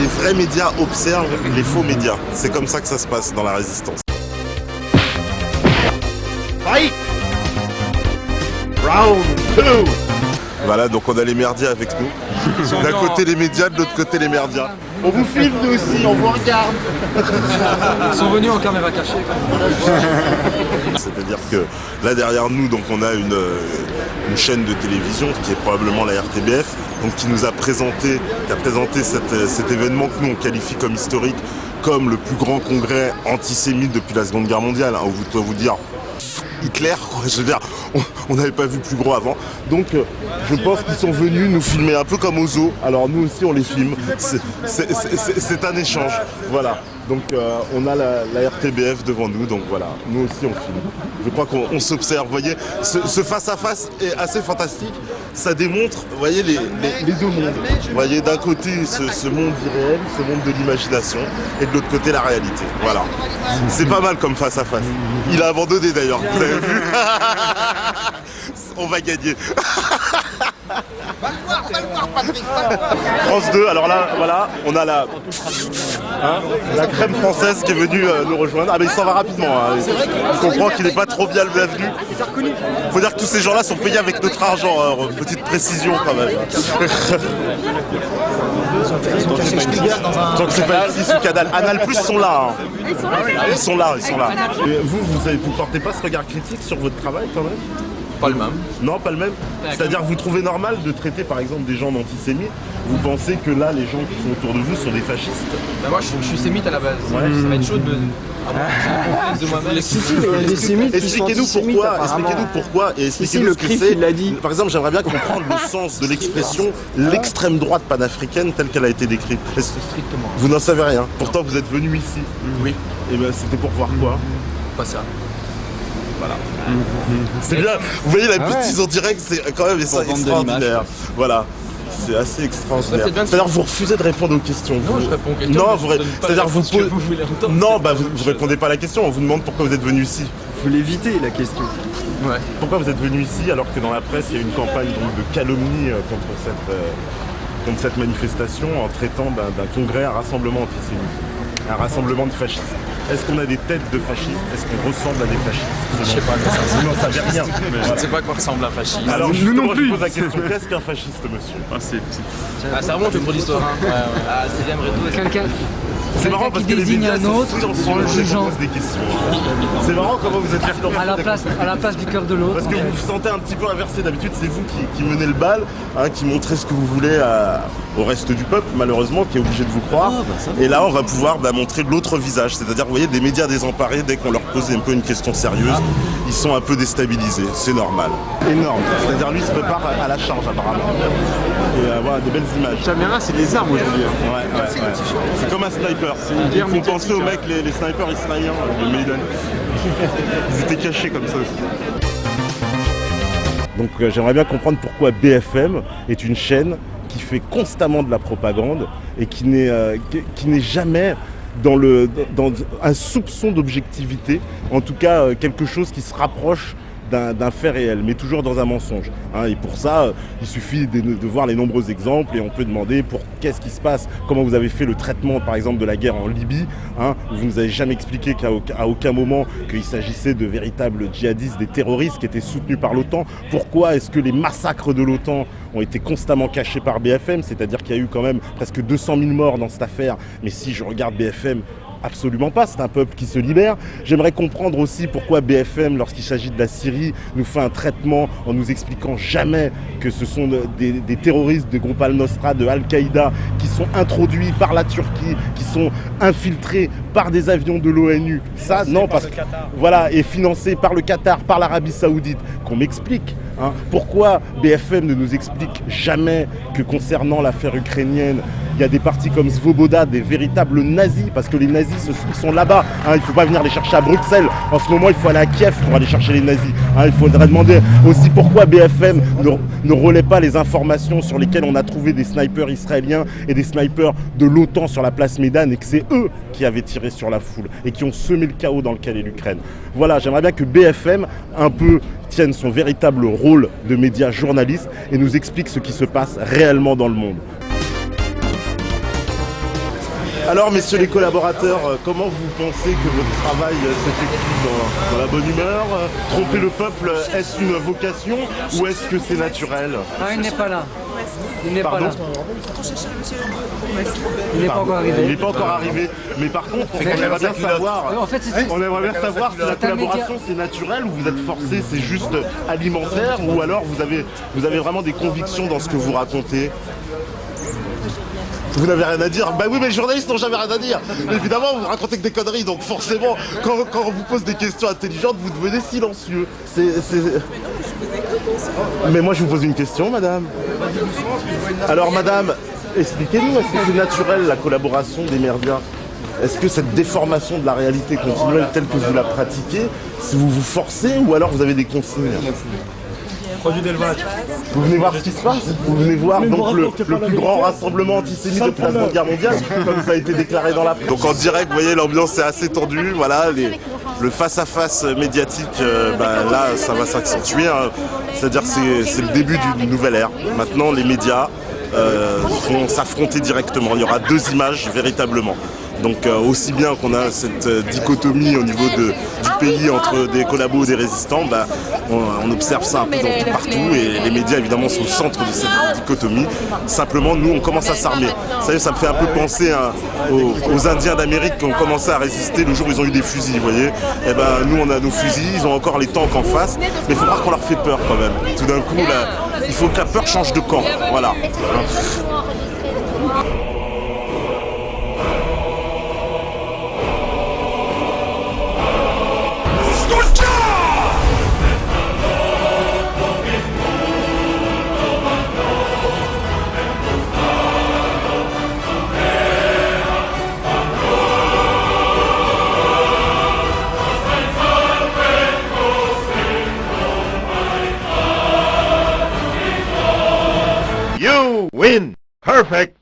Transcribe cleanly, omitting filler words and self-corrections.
les vrais médias observent les faux médias. C'est comme ça que ça se passe dans la résistance. Fight! Round 2! Voilà, donc on a les merdias avec nous. D'un côté les médias, de l'autre côté les merdias. On vous filme nous aussi, on vous regarde. Ils sont venus en caméra cachée quand même. C'est-à-dire que là derrière nous, donc on a une chaîne de télévision qui est probablement la RTBF, donc qui nous a présenté, cet événement que nous on qualifie comme historique, comme le plus grand congrès antisémite depuis la Seconde Guerre mondiale, hein, où vous devez vous dire Hitler, quoi, je veux dire, on n'avait pas vu plus gros avant. Donc je pense qu'ils sont venus nous filmer un peu comme aux zoos. Alors nous aussi on les filme. C'est un échange. Voilà. Donc on a la RTBF devant nous, donc voilà, nous aussi on filme. Je crois qu'on s'observe, vous voyez, ce face-à-face est assez fantastique. Ça démontre, vous voyez, les deux mondes. Vous voyez, d'un côté ce monde irréel, ce monde de l'imagination, et de l'autre côté la réalité. Voilà. C'est pas mal comme face-à-face. Il a abandonné d'ailleurs, vous avez vu. On va gagner. Va le voir, Patrick. France 2, alors là, voilà, on a la crème française qui est venue nous rejoindre. Ah mais il s'en va rapidement, hein. Il comprend qu'il n'est pas trop bien le bienvenu. Il faut dire que tous ces gens-là sont payés avec notre argent, petite précision quand même. Donc c'est pas ici sous Canal. Anal Plus sont là. Hein. Ils sont là. Et vous portez pas ce regard critique sur votre travail quand même? Pas le même. Non, pas le même. C'est-à-dire que vous trouvez normal de traiter par exemple des gens d'antisémites. Vous pensez que là, les gens qui sont autour de vous sont des fascistes? Bah moi je suis sémite à la base. Ouais. Ça va être chaud de moi-même. Expliquez-nous pourquoi et expliquez-nous ce que c'est. Par exemple, j'aimerais bien comprendre le sens de l'expression l'extrême droite panafricaine telle qu'elle a été décrite. Strictement. Vous n'en savez rien. Pourtant, vous êtes venu ici. Oui. Et ben, c'était pour voir quoi? Pas ça. Voilà. C'est bien. Vous voyez la bêtise en direct, c'est quand même extraordinaire. Voilà. C'est assez extraordinaire. C'est-à-dire vous refusez de répondre aux questions. Non, je réponds aux questions. Non, c'est-à-dire vous posez. Vous voulez entendre. Non, bah vous répondez pas à la question. On vous demande pourquoi vous êtes venu ici. Faut l'éviter la question. Ouais. Pourquoi vous êtes venu ici alors que dans la presse il y a une campagne donc, de calomnie contre cette manifestation en traitant d'un congrès, un rassemblement antisémite, un rassemblement de fascistes. Est-ce qu'on a des têtes de fascistes? Est-ce qu'on ressemble à des fascistes? Je sais pas quoi ça. Vous n'en savez rien. Je ne sais pas à quoi ressemble un fasciste. Alors nous non plus. Je pose la question, qu'est-ce qu'un fasciste, monsieur? Ça remonte le cours d'histoire. Ah, 6ème réseau. Quelqu'un C'est marrant parce que les désigne médias un autre sont en le jugeant des questions. C'est marrant comment vous êtes à la place du cœur de l'autre. Parce que vous vous sentez un petit peu inversé. D'habitude, c'est vous qui menez le bal, hein, qui montrez ce que vous voulez au reste du peuple, malheureusement, qui est obligé de vous croire. Et là, on va pouvoir montrer l'autre visage. C'est-à-dire, vous voyez, des médias désemparés, dès qu'on leur pose un peu une question sérieuse, ils sont un peu déstabilisés. C'est normal. Énorme. C'est-à-dire, lui, il se prépare à la charge, apparemment. Et voilà, des belles images. Caméra, c'est des armes aujourd'hui. Ouais. C'est comme un sniper. Ils font penser aux mecs, les snipers israéliens de Maiden. Ils étaient cachés comme ça aussi. Donc j'aimerais bien comprendre pourquoi BFM est une chaîne qui fait constamment de la propagande et qui n'est jamais dans un soupçon d'objectivité, en tout cas quelque chose qui se rapproche d'un fait réel, mais toujours dans un mensonge. Hein, et pour ça, il suffit de voir les nombreux exemples et on peut demander qu'est-ce qui se passe, comment vous avez fait le traitement par exemple de la guerre en Libye. Hein, vous ne nous avez jamais expliqué qu'à aucun moment qu'il s'agissait de véritables djihadistes, des terroristes qui étaient soutenus par l'OTAN. Pourquoi est-ce que les massacres de l'OTAN ont été constamment cachés par BFM? C'est-à-dire qu'il y a eu quand même presque 200 000 morts dans cette affaire. Mais si je regarde BFM, absolument pas, c'est un peuple qui se libère. J'aimerais comprendre aussi pourquoi BFM, lorsqu'il s'agit de la Syrie, nous fait un traitement en nous expliquant jamais que ce sont des terroristes de groupe Al-Nosra, de Al-Qaïda, qui sont introduits par la Turquie, qui sont infiltrés par des avions de l'ONU. Ça, non, parce que voilà, et financés par le Qatar, par l'Arabie Saoudite. Qu'on m'explique. Hein, pourquoi BFM ne nous explique jamais que concernant l'affaire ukrainienne, il y a des partis comme Svoboda, des véritables nazis, parce que les nazis, ils sont là-bas. Hein, il ne faut pas venir les chercher à Bruxelles. En ce moment, il faut aller à Kiev pour aller chercher les nazis. Hein, il faudrait demander aussi pourquoi BFM ne relaie pas les informations sur lesquelles on a trouvé des snipers israéliens et des snipers de l'OTAN sur la place Médane et que c'est eux qui avaient tiré sur la foule et qui ont semé le chaos dans lequel est l'Ukraine. Voilà, j'aimerais bien que BFM, un peu, tienne son véritable rôle de média journaliste et nous explique ce qui se passe réellement dans le monde. Alors, messieurs les collaborateurs, comment vous pensez que votre travail s'effectue dans la bonne humeur? Tromper le peuple, est-ce une vocation ou est-ce que c'est naturel? Ah, il n'est pas là. Il n'est pas Pardon là. Il n'est pas encore arrivé. Il n'est pas encore arrivé. Mais par contre, on aimerait bien savoir... En fait, c'est On aimerait bien savoir si la collaboration c'est naturel ou vous êtes forcé, c'est juste alimentaire ou alors vous avez vraiment des convictions dans ce que vous racontez. Vous n'avez rien à dire? Bah oui, mais les journalistes n'ont jamais rien à dire. Évidemment, vous racontez que des conneries, donc forcément, quand on vous pose des questions intelligentes, vous devenez silencieux. Mais moi, je vous pose une question, madame. Alors, madame, expliquez-nous, est-ce que c'est naturel la collaboration des médias? Est-ce que cette déformation de la réalité continuelle telle que vous la pratiquez, si vous vous forcez ou alors vous avez des consignes? Produit d'élevage. Vous venez voir ce qui se passe? Vous venez voir donc le plus grand rassemblement antisémite depuis la Seconde Guerre mondiale, comme ça a été déclaré dans la presse. Donc en direct, vous voyez, l'ambiance est assez tendue. Voilà, le face-à-face médiatique, là, ça va s'accentuer. Hein. C'est-à-dire c'est le début d'une nouvelle ère. Maintenant, les médias vont s'affronter directement. Il y aura deux images véritablement. Donc aussi bien qu'on a cette dichotomie au niveau du pays entre des collabos et des résistants, on observe ça un peu partout et les médias évidemment sont au centre de cette dichotomie. Simplement nous on commence à s'armer. Ça me fait un peu penser aux Indiens d'Amérique qui ont commencé à résister le jour où ils ont eu des fusils, vous voyez. Et nous on a nos fusils, ils ont encore les tanks en face, mais il faut croire qu'on leur fait peur quand même. Tout d'un coup là, il faut que la peur change de camp. Voilà. You win. Perfect.